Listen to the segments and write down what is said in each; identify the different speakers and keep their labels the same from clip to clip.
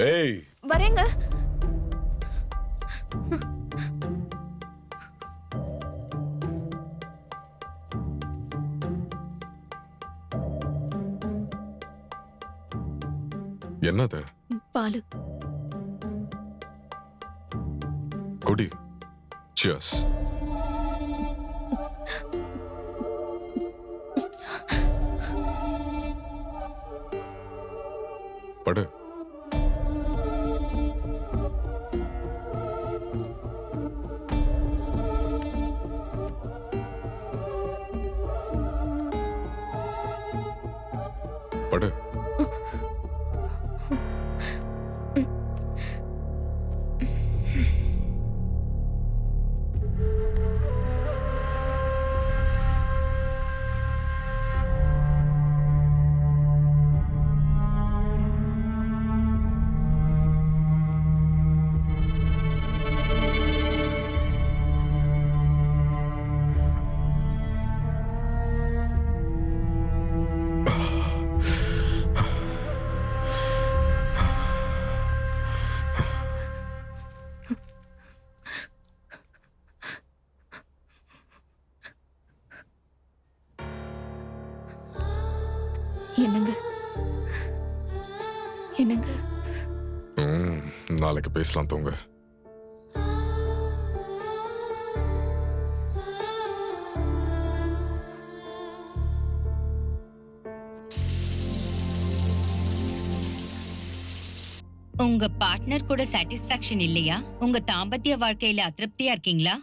Speaker 1: ஏய்
Speaker 2: வரேங்க.
Speaker 1: என்னது?
Speaker 2: பாலு.
Speaker 1: குடி. சியர்ஸ். படு. படு.
Speaker 2: என்னங்க? என்னங்க?
Speaker 1: நாளைக்கு பேசலாம், தூங்க.
Speaker 3: உங்க பார்ட்னர் கூட சாட்டிஸ்பாக்சன் இல்லையா? உங்க தாம்பத்திய வாழ்க்கையில அதிருப்தியா இருக்கீங்களா?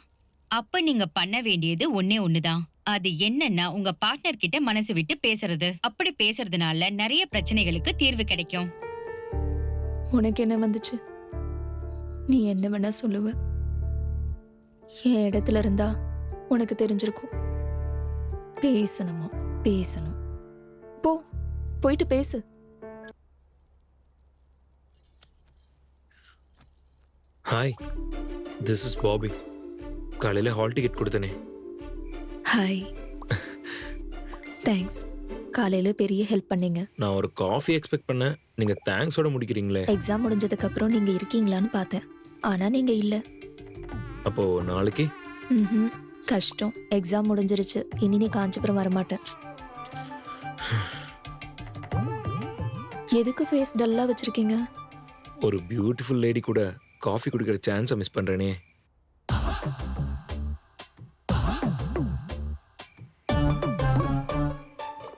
Speaker 3: அப்ப நீங்க பண்ண வேண்டியது ஒன்னே ஒண்ணுதான். அது என்னன்னா உங்க பார்ட்னர் கிட்ட மனசு விட்டு பேசுறது. அப்படி பேசுறதுனால நிறைய பிரச்சனைகளுக்கு தீர்வு கிடைக்கும்.
Speaker 2: உனக்கு என்ன வந்துச்சு? நீ என்ன வேணா சொல்லுவ. என் இடத்துல இருந்தா உனக்கு தெரிஞ்சிருக்கும். பேசணுமா? பேசணும். போயிட்டு பேசு.
Speaker 4: Hi, this is Bobby. காலையில் ஹால் டிக்கெட் கொடுத்தனே.
Speaker 2: ஹாய். தேங்க்ஸ். காலையில பெரிய ஹெல்ப் பண்ணீங்க.
Speaker 4: நான் ஒரு காஃபி எக்ஸ்பெக்ட் பண்ணேன், நீங்கள் தேங்க்ஸோட முடிக்கிறீங்களே.
Speaker 2: எக்ஸாம் முடிஞ்சதுக்கு அப்புறம் நீங்க இருக்கீங்களான்னு பார்த்தேன். ஆனா நீங்க இல்ல.
Speaker 4: அப்போ நாளைக்கு
Speaker 2: கஷ்டம். எக்ஸாம் முடிஞ்சிருச்சு. இனி நீ காஞ்சிபுரம் வரமாட்டேன். எதுக்கு ஃபேஸ் டல்லா வச்சிருக்கீங்க?
Speaker 4: ஒரு பியூட்டிஃபுல் லேடி கூட காஃபி குடிக்கிற சான்ஸை மிஸ் பண்ணுறேனே.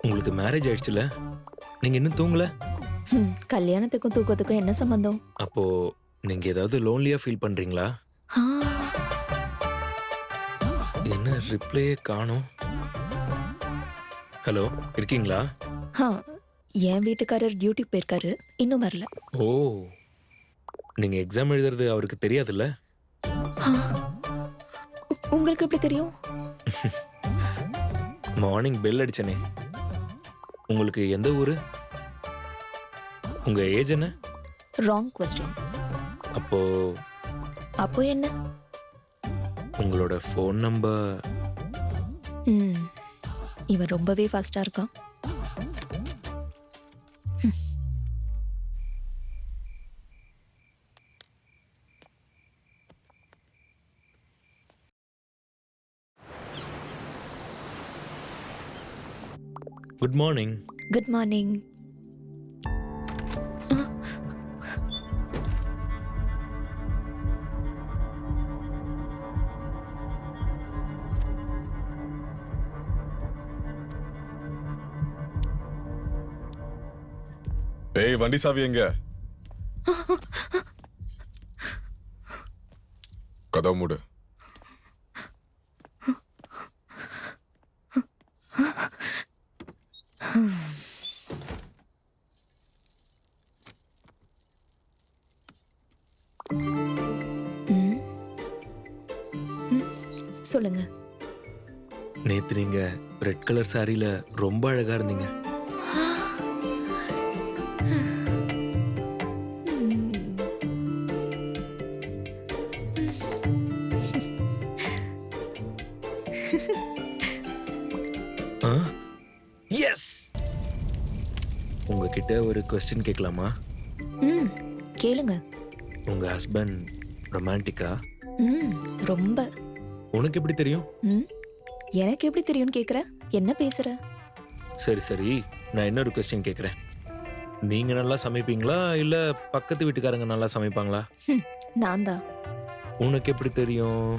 Speaker 4: உங்களுக்கு மேரேஜ் ஆயிடுச்சுல, நீங்கள் இன்னும் தூங்கல?
Speaker 2: கல்யாணத்துக்கும் தூக்கத்துக்கும் என்ன சம்பந்தம்?
Speaker 4: அப்போ நீங்கள் ஏதாவது லோன்லியாக ஃபீல் பண்ணுறீங்களா? என்ன ரிப்ளையே காணோம். ஹலோ, இருக்கீங்களா?
Speaker 2: என் வீட்டுக்காரர் டியூட்டி போயிருக்காரு, இன்னும் வரல.
Speaker 4: ஓ, நீங்கள் எக்ஸாம் எழுதுறது அவருக்கு தெரியாதுல்ல?
Speaker 2: உங்களுக்கு எப்படி தெரியும்?
Speaker 4: மார்னிங் பெல் அடிச்சனே. உங்களுக்கு எந்த ஊரு? உங்க ஏஜ் என்ன?
Speaker 2: Wrong question. அப்போ என்ன?
Speaker 4: உங்களோட ஃபோன் நம்பர்?
Speaker 2: இவன் ரொம்பவே ஃபாஸ்டா இருக்கான்.
Speaker 4: Good morning.
Speaker 2: Good morning.
Speaker 1: ஏய், வண்டி சாவி எங்க? கதவு மூடு.
Speaker 2: சொல்லுங்க.
Speaker 4: நேத்து நீங்க ரெட் கலர் சாரியில ரொம்ப அழகா இருந்தீங்க. எஸ், உங்ககிட்ட ஒரு क्वेश्चन கேட்கலாமா?
Speaker 2: கேளுங்க.
Speaker 4: உங்க ஹஸ்பண்ட் ரொமான்டிக்கா?
Speaker 2: ம் ரொம்ப.
Speaker 4: உனக்கு எப்படி தெரியும்?
Speaker 2: ம் எனக்கு எப்படி தெரியும்னு கேக்குற? என்ன பேசுற?
Speaker 4: சரி சரி, நான் இன்னொரு கொஸ்டின் கேட்குறேன். நீங்க நல்லா சமைப்பீங்களா இல்ல பக்கத்து வீட்டுக்காரங்க நல்லா சமைப்பாங்களா?
Speaker 2: நான் தான்.
Speaker 4: உனக்கு எப்படி தெரியும்?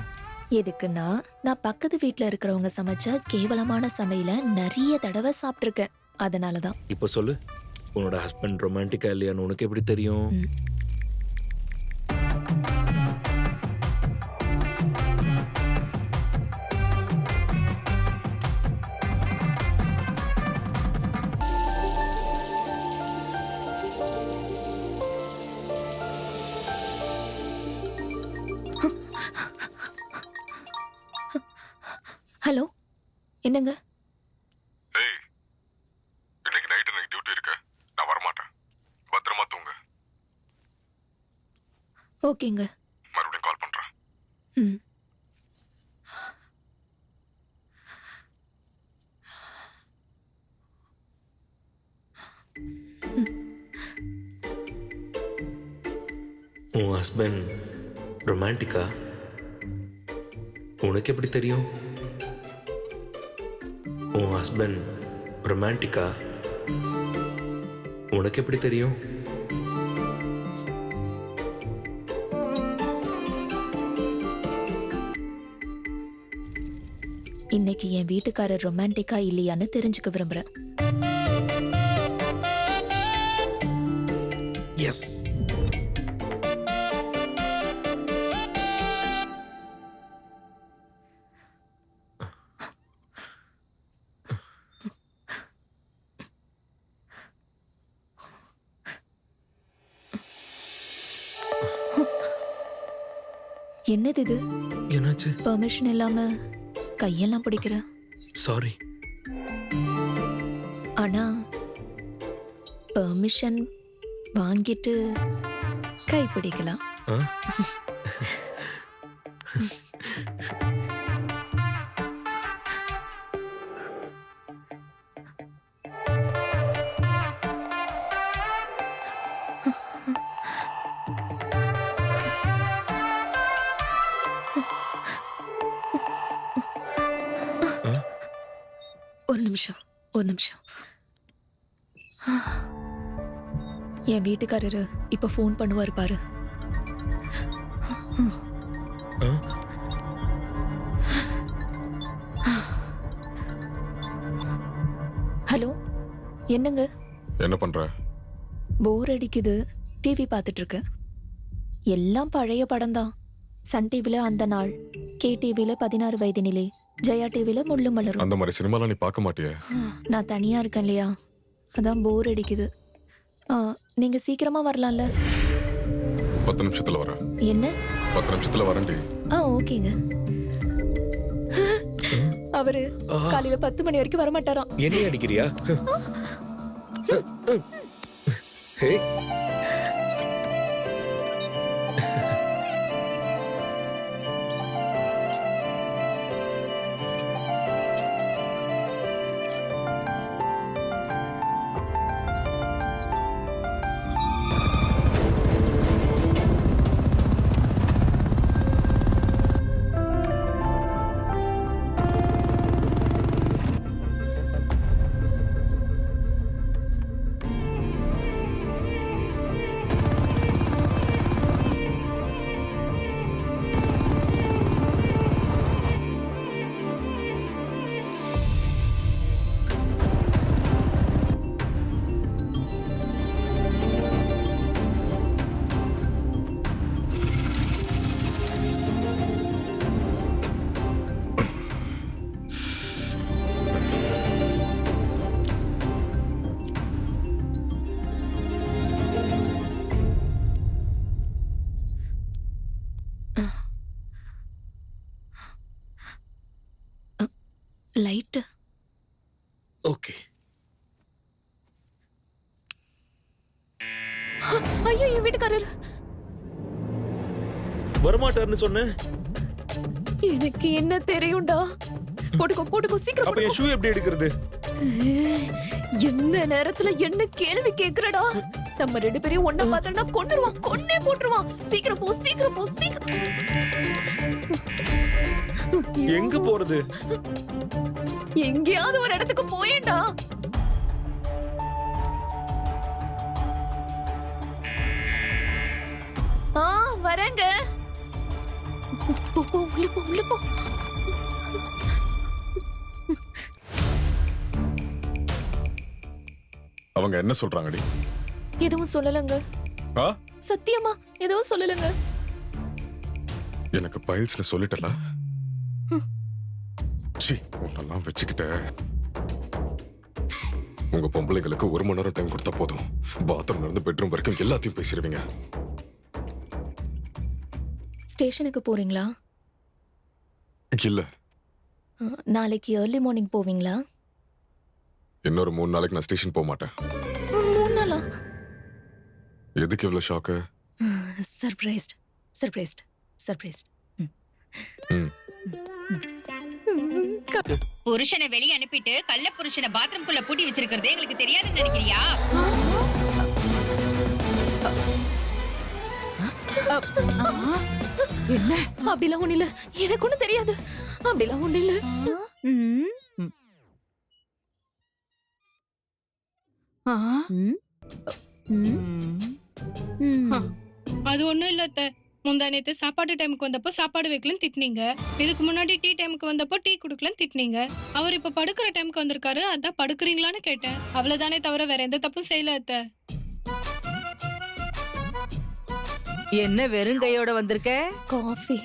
Speaker 2: எதுக்குன்னா நான் பக்கத்து வீட்ல இருக்கிறவங்க சமைச்ச கேவலமான சமையல நிறைய தடவை சாப்பிட்டிருக்கேன். அதனாலதான்.
Speaker 4: இப்போ சொல்லு, உன்னோட ஹஸ்பண்ட் ரொமான்டிக்கா இல்லையான்னு உனக்கு எப்படி தெரியும்?
Speaker 2: ஹலோ, என்னங்க?
Speaker 1: ஏய், இன்னைக்கு நைட் எனக்கு டியூட்டி இருக்கு. நான் வரமாட்டேன். பத்திரமா தூங்க.
Speaker 2: ஓகேங்க.
Speaker 1: மறுபடியும் கால் பண்றேன்.
Speaker 2: ம்
Speaker 4: உன் ஹஸ்பண்ட் ரொமான்டிக்கா? உனக்கு எப்படி தெரியும்? உன் ஹஸ்பண்ட் ரொமான்டிக்கா? உனக்கு எப்படி தெரியும்?
Speaker 2: இன்னைக்கு என் வீட்டுக்காரர் ரொமான்டிக்கா இல்லையான்னு தெரிஞ்சுக்க விரும்புறேன்.
Speaker 4: எஸ்.
Speaker 2: என்னது இது?
Speaker 4: என்னாச்சு?
Speaker 2: பெர்மிஷன் இல்லாம கையெல்லாம் பிடிக்கிற.
Speaker 4: சாரி.
Speaker 2: ஆனா பெர்மிஷன் வாங்கிட்டு கை பிடிக்கலாம். ஒரு நிமிஷம். என் வீட்டுக்காரரு இப்ப ஃபோன் பண்ணுவாரு பாரு. ஹலோ, என்னங்க?
Speaker 1: என்ன பண்ற?
Speaker 2: போர் அடிக்குது, டிவி பார்த்துட்டு இருக்கேன். எல்லாம் பழைய படம் தான். சன் டிவில அந்த நாள், கே டிவில 16 வயது நிலை, ஜெயா டிவில முள்ளு மலரும்.
Speaker 1: அந்த மாதிரி சினிமாலாம் நீ பார்க்க மாட்டியே.
Speaker 2: நான் தனியா இருக்கேன் இல்லையா, அதான் போர் அடிக்குது. நீங்க சீக்கிரமா வரலாம்ல?
Speaker 1: 10 நிமிஷத்துல வரேன்.
Speaker 2: என்ன?
Speaker 1: 10 நிமிஷத்துல வரேன்டி.
Speaker 2: ஓகேங்க. அவரு காலையில 10 மணி வரைக்கும் வர மாட்டாராம்.
Speaker 4: என்ன அடிக்கிறியா? ஹே,
Speaker 2: லைட்.
Speaker 4: ஓகே.
Speaker 2: ஐயோ, என் வீட்டுக்காரர்
Speaker 4: வரமாட்டாருன்னு சொன்னேன்.
Speaker 2: எனக்கு என்ன தெரியும்டா. போட்டுக்கோ சீக்கிரம்
Speaker 4: அப்ப என் ஷூ எப்படி எடுக்கிறது?
Speaker 2: எந்த நேரத்துல என்ன கேள்வி கேக்குறடா? நம்ம 2 பேரையும் ஒண்ணா பார்த்தா கொன்னுருவான், கொன்னே போட்டுருவான். சீக்கிரம் போ, சீக்கிரம் போ, சீக்கிரம்.
Speaker 4: எங்க போறது?
Speaker 2: எங்கேயாவது ஒரு இடத்துக்கு போயேண்டா. வரேங்க. போ, போ, உள்ள போ, உள்ள போ.
Speaker 1: அவங்க என்ன சொல்றாங்கடி?
Speaker 2: எதுவும் சொல்லலங்க.
Speaker 1: ஆ?
Speaker 2: சத்தியமா எதுவும் சொல்லலங்க.
Speaker 1: எனக்கு பைல்ஸ்ல சொல்லிட்டல. உன்னெல்லாம் வச்சுக்கிட்ட. உங்க பொம்பளைங்களுக்கு 1 மணி நேரம் டைம் கொடுத்தா போதும். பாத்ரூம்ல இருந்து பெட்ரூம் வரைக்கும் எல்லாத்தையும் பேசிடுவீங்க.
Speaker 2: ஸ்டேஷனுக்கு போறீங்களா?
Speaker 1: இல்ல,
Speaker 2: நாளைக்கு ஏர்லி மார்னிங் போவீங்களா?
Speaker 1: இன்னொரு 3 நாளைக்கு நான் ஸ்டேஷன் போக மாட்டேன்.
Speaker 2: 3 நாளா?
Speaker 1: எதுக்கு இவ்வளவு ஷாக்கு?
Speaker 2: Surprised, surprised, surprised.
Speaker 3: புருஷனை வெளிய அனுப்பிட்டு கள்ள புருஷனை பாத்ரூம்குள்ள பூட்டி வச்சிருக்கிறதே எங்களுக்கு தெரியாதுன்னு நினைக்கிறியா?
Speaker 2: என்ன? அப்படிலாம் ஒண்ணு இல்ல, எனக்கு ஒண்ணு தெரியாது. அப்படிலாம் ஒண்ணு இல்ல.
Speaker 5: அது ஒண்ணும் இல்ல அத்தை. முந்தா நேத்து சாப்பாடு டைமுக்கு வந்தப்போ சாப்பாடு வைக்கலன்னு திட்டினீங்க. இதுக்கு முன்னாடி டீ டைமுக்கு வந்தப்போ டீ குடுக்கலன்னு திட்டினீங்க. அவர் இப்ப படுக்கிற டைமுக்கு வந்திருக்காரு, அதான் படுக்கிறீங்களான்னு கேட்டேன். அவ்வளவுதானே தவிர வேற எந்த தப்பும் செய்யல அத்தை.
Speaker 6: என்ன வெறுங்கையோட வந்திருக்க?
Speaker 2: காஃபி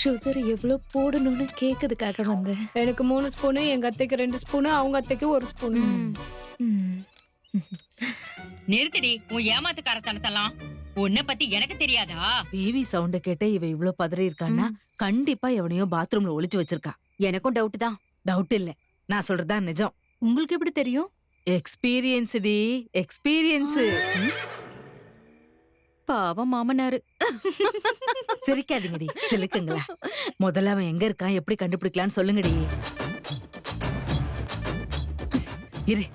Speaker 2: சுகர் எவ்வளவு போடணும்னு கேக்குறதுக்காக வந்தேன்.
Speaker 5: எனக்கு 3 ஸ்பூனு, எங்க அத்தைக்கு 2 ஸ்பூனு, அவங்க அத்தைக்கு 1 ஸ்பூனு.
Speaker 3: நிறுத்தடி உன் ஏமாத்துக்காரத்தனத்தெல்லாம். உன்னை பத்தி எனக்கு தெரியாதா?
Speaker 6: டிவி சவுண்ட கேட்ட இவ இவ்ளோ பதறி இருக்கான்னா கண்டிப்பா எவனையோ பாத்ரூம்ல ஒளிச்சு வச்சிருக்கா.
Speaker 3: எனக்கும் டவுட் தான்.
Speaker 6: டவுட் இல்ல, நான் சொல்றதா நிஜம்.
Speaker 3: உங்களுக்கு எப்படி தெரியும்?
Speaker 6: எக்ஸ்பீரியன்ஸ் டி, எக்ஸ்பீரியன்ஸ்.
Speaker 3: பாவம் மாமனாரு.
Speaker 6: சிரிக்காதீங்கடி, சிலுக்குங்களா. முதல்ல அவன் எங்க இருக்கான், எப்படி கண்டுபிடிக்கலாம்னு சொல்லுங்கடி. இரு,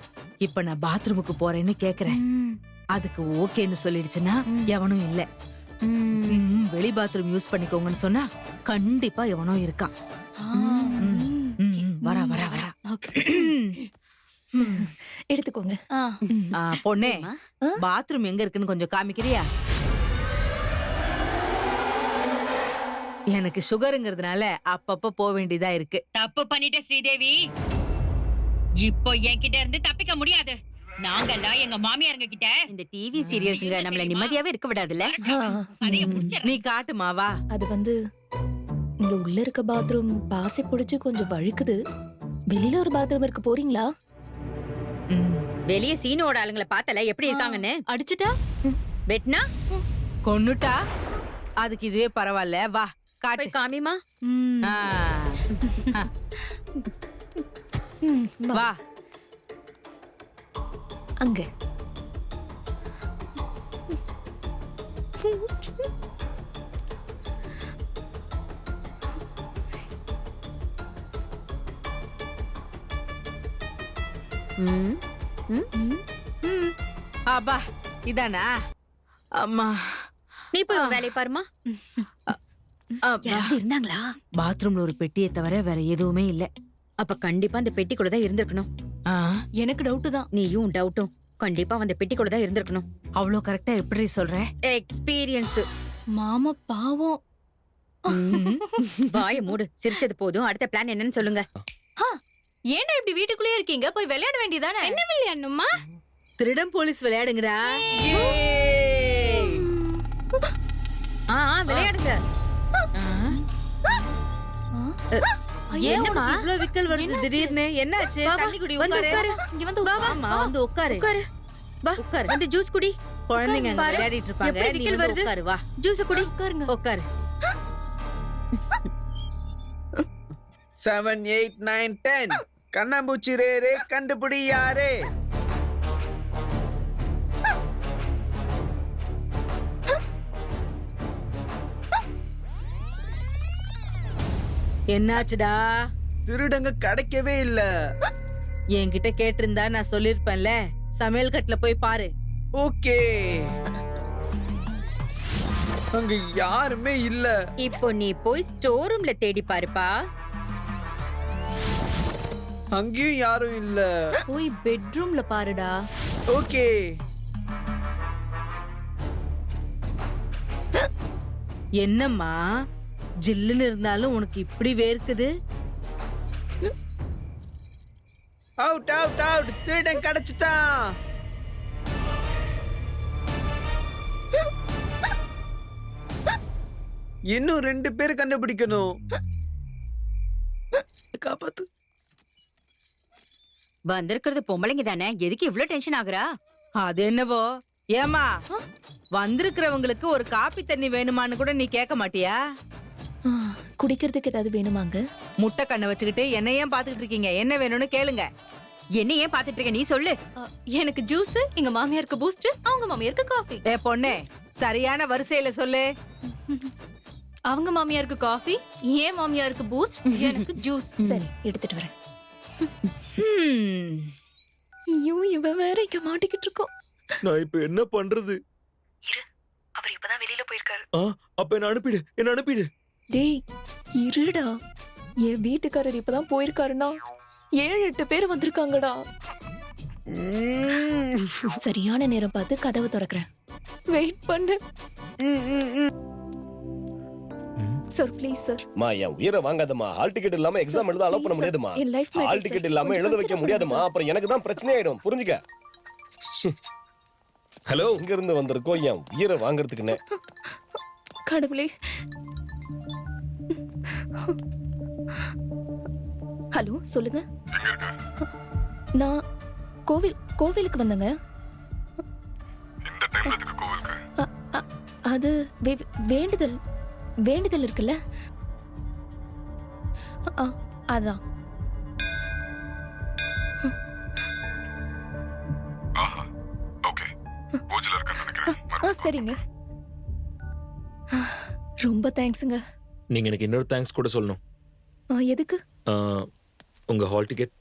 Speaker 6: இப்ப நான் பாத்ரூமுக்கு போறேன்னு கேக்குறேன். அதுக்கு ஓகேன்னு சொல்லிடுச்சுன்னா எவனும் இல்ல. வெளி பாத்ரூம் யூஸ் பண்ணிக்கோங்கன்னு சொன்னா கண்டிப்பா எவனோ இருக்கான். வரா வரா வரா.
Speaker 2: எடுத்துக்கோங்க.
Speaker 6: பொண்ணே, பாத்ரூம் எங்க இருக்குன்னு கொஞ்சம் காமிக்கிறியா? எனக்கு சுகருங்கிறதுனால அப்பப்ப போக வேண்டியதா இருக்கு.
Speaker 3: தப்பு பண்ணிட்ட ஸ்ரீதேவி. இப்போ என்கிட்ட இருந்து தப்பிக்க முடியாது. நாங்கெல்லாம் எங்க மாமியாருங்க கிட்ட
Speaker 7: இந்த டிவி சீரியல்ஸ்ங்க நம்மள நிம்மதியாவே இருக்க விடாதுல்ல.
Speaker 6: நீ காட்டுமா, வா.
Speaker 2: அது இங்க உள்ள இருக்க பாத்ரூம் பாசி பிடிச்சு கொஞ்சம் வழுக்குது. வெளியில ஒரு பாத்ரூம் இருக்கு, போறீங்களா?
Speaker 7: வெளிய சீனோட ஆளுங்களை பார்த்தல எப்படி இருக்காங்கன்னு. அடிச்சுட்டா வெட்னா
Speaker 6: கொன்னுட்டா. அதுக்கு இதுவே பரவாயில்ல, வா காட்டு.
Speaker 7: காமிமா.
Speaker 6: வா
Speaker 2: அங்க.
Speaker 6: அப்பா இதானா? அம்மா
Speaker 7: நீ போய் வேலையை பாருமா. இருந்தாங்களா?
Speaker 6: பாத்ரூம்ல ஒரு பெட்டியை தவிர வேற எதுவுமே இல்ல.
Speaker 7: அப்ப கண்டிப்பா அந்த பெட்டிக்குள்ள தான் இருந்திருக்கணும்.
Speaker 2: எனக்கு டவுட் தான்.
Speaker 7: நீயும் டவுட்டும். கண்டிப்பா அந்த பெட்டிக்குள்ள தான் இருந்திருக்கணும்.
Speaker 6: அவ்வளோ கரெக்டா எப்படி சொல்ற?
Speaker 7: எக்ஸ்பீரியன்ஸ்.
Speaker 5: மாமா பாவம்.
Speaker 7: வாய மூடு. சிரிச்சது போதும். அடுத்த பிளான் என்னன்னு சொல்லுங்க.
Speaker 2: ஏன்டா இப்படி வீட்டுக்குள்ளே இருக்கீங்க? போய் விளையாட வேண்டியதானே?
Speaker 5: என்ன விளையாடணுமா?
Speaker 6: திருடம் போலீஸ் விளையாடுங்கடா.
Speaker 7: விளையாடுங்க.
Speaker 6: என்னமா இவ்ளோ விக்கல் வருது திடீர்னு? என்னாச்சு? தண்ணி குடி, உட்காரு.
Speaker 7: இங்க வந்து உட்காரு.
Speaker 6: ஆமா, வந்து உட்காரு.
Speaker 7: வா,
Speaker 6: உட்காரு.
Speaker 7: வந்து ஜூஸ் குடி.
Speaker 6: குழந்தைங்க அங்க விளையாடிட்டு இருப்பாங்க.
Speaker 7: எப்படி
Speaker 6: நீ
Speaker 7: விக்கல்
Speaker 6: வந்து
Speaker 7: வருது?
Speaker 6: உட்காரு, வா.
Speaker 7: ஜூஸ் குடி.
Speaker 6: உட்காரு.
Speaker 8: 7 8 9 10 கண்ணாம்பூச்சி ரே கண்டுபிடி யாரே.
Speaker 6: என்னாச்சுடா?
Speaker 8: திருடங்க கிடைக்கவே இல்ல.
Speaker 6: என்கிட்ட கேட்டிருந்தா நான் சொல்லிருப்பேன்ல. சமையல் கட்டுல போய் பாரு.
Speaker 8: ஓகே. அங்க யாருமே இல்ல.
Speaker 7: இப்போ நீ போய் ஸ்டோர் ரூம்ல தேடி பாருப்பா.
Speaker 8: அங்கேயும் யாரும் இல்ல.
Speaker 2: போய் பெட்ரூம்ல பாருடா.
Speaker 8: ஓகே.
Speaker 6: என்னம்மா ஜில்லுன்னு இருந்தாலும் உனக்கு இப்படி வேர்க்குது?
Speaker 8: அவுட் அவுட் அவுட், திருடன் கிடைச்சிட்டான். இன்னும் 2 பேர் கண்டுபிடிக்கணும். காப்பாத்து.
Speaker 7: வந்திருக்கிறது பொம்பளைங்க தானே, எதுக்கு இவ்ளோ டென்ஷன் ஆகுறா?
Speaker 6: அது என்னவோ. ஏமா வந்திருக்கிறவங்களுக்கு ஒரு காப்பி தண்ணி வேணுமான்னு கூட நீ கேட்க மாட்டியா?
Speaker 2: ஆ, குடிக்கிறதுக்கு ஏதாவது வேணுமாங்க?
Speaker 6: முட்டை கண்ணை வச்சுக்கிட்டு என்ன ஏன் பாத்துக்கிட்டு இருக்கீங்க? என்ன வேணும்னு கேளுங்க.
Speaker 7: என்ன ஏன் பாத்துட்டு இருக்க, நீ சொல்லு.
Speaker 2: எனக்கு ஜூஸ், எங்க மாமியாருக்கு பூஸ்ட், அவங்க மாமியாருக்கு காஃபி.
Speaker 6: ஏ பொண்ணே, சரியான வரிசையில சொல்லு.
Speaker 2: அவங்க மாமியாருக்கு காஃபி, ஏன் மாமியாருக்கு பூஸ்ட், எனக்கு ஜூஸ். சரி, எடுத்துட்டு வரேன். ஐயோ, இவ வேற இங்க மாட்டிக்கிட்டு இருக்கோம்.
Speaker 4: நான் இப்ப என்ன பண்றது?
Speaker 2: அவர் இப்பதான் வெளியில போயிருக்காரு.
Speaker 4: அப்ப என்ன அனுப்பிடு.
Speaker 2: டேய் இருடா, என் வீட்டுக்காரர் இப்பதான் போயிருக்காருன்னா 7-8 பேர் வந்திருக்காங்கடா. சரியான நேரம் பார்த்து கதவை திறக்கிறேன். வெயிட் பண்ணு சார், ப்ளீஸ் சார்.
Speaker 9: மா என் உயிரை வாங்காதம்மா. ஹால் டிக்கெட் இல்லாம எக்ஸாம் எழுத அலோவ் பண்ண முடியாதுமா.
Speaker 2: என் லைஃப்
Speaker 9: ஹால் டிக்கெட் இல்லாம எழுத வைக்க முடியாதுமா. அப்புறம் எனக்கு தான் பிரச்சனை ஆயிடும், புரிஞ்சுக்க.
Speaker 4: ஹலோ,
Speaker 9: இங்க இருந்து வந்திருக்கோம் என் உயிரை வாங்குறதுக்குன்னு.
Speaker 2: கடவுளே. ஹலோ, சொல்லுங்க.
Speaker 1: எங்க இருக்க?
Speaker 2: நான் கோவிலுக்கு வந்தேங்க.
Speaker 1: இந்த டைம்ல எதுக்கு கோவிலுக்கு?
Speaker 2: அது வேண்டுதல் இருக்குல்ல, அதான்.
Speaker 1: ஆஹா, ஓகே. பூஜைல இருக்கேன்னு நினைக்கிறேன்.
Speaker 2: சரிங்க. ரொம்ப தேங்க்ஸுங்க.
Speaker 4: நீங்க எனக்கு இன்னொரு தேங்க்ஸ் கூட சொல்லணும்.
Speaker 2: எதுக்கு?
Speaker 4: உங்க hall ticket.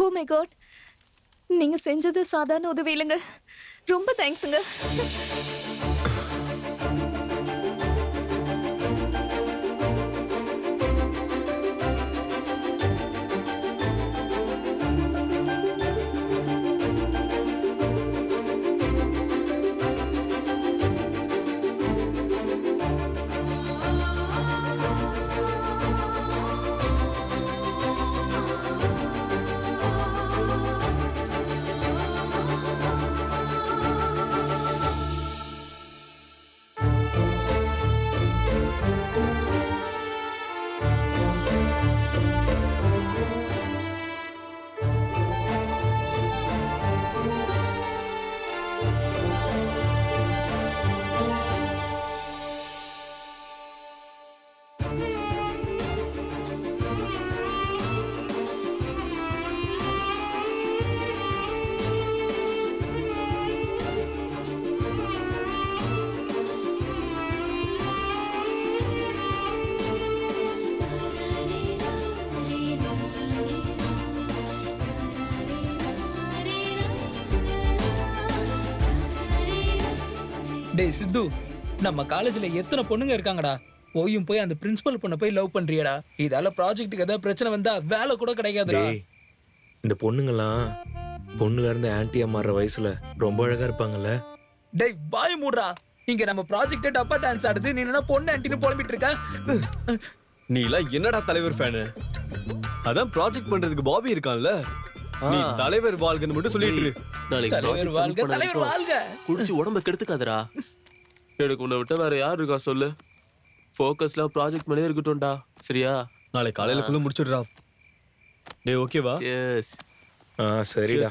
Speaker 2: Oh my God, நீங்க செஞ்சது சாதாரண உதவி இல்லைங்க. ரொம்ப தேங்க்ஸுங்க.
Speaker 10: டேய் சித்து, நம்ம காலேஜ்ல எத்தனை பொண்ணுங்க இருக்காங்கடா. போய் அந்த பிரின்சிபல் பொண்ணை போய் லவ் பண்றியடா. இதால ப்ராஜெக்ட்டுக்கு ஏதாவது பிரச்சனை வந்தா வேலை கூட கிடைக்காதுடா.
Speaker 4: டேய், இந்த பொண்ணுங்கெல்லாம் பொண்ணுல இருந்து ஆன்ட்டியா மாறுற வயசுல ரொம்ப அழகா இருப்பாங்கல்ல.
Speaker 10: டேய் வாய் மூடுறா. இங்க நம்ம ப்ராஜெக்ட் டப்பா டான்ஸ் ஆடுது, நீ என்ன பொண்ணு ஆன்ட்டின்னு புலம்பிட்டு இருக்க?
Speaker 11: நீ எல்லாம் என்னடா தலைவர் ஃபேனு? அதான் ப்ராஜெக்ட் பண்றதுக்கு பாபி இருக்கான்ல. நீ தலைவர் வாழ்கன்னு மட்டும் சொல்லிட்டு இரு.
Speaker 10: தலைவர் வாழ்க, தலைவர் வாழ்க.
Speaker 11: குடிச்சு உடம்ப கெடுத்துக்காதடா. எனக்கு உன்னை விட்ட வேற யார் இருக்கா சொல்லு? ஃபோக்கஸ்ல ப்ராஜெக்ட் மேலே இருக்கட்டும்டா, சரியா? நாளை காலையில குள்ள முடிச்சிடுறா. டேய் ஓகேவா? எஸ்.
Speaker 4: சரிடா.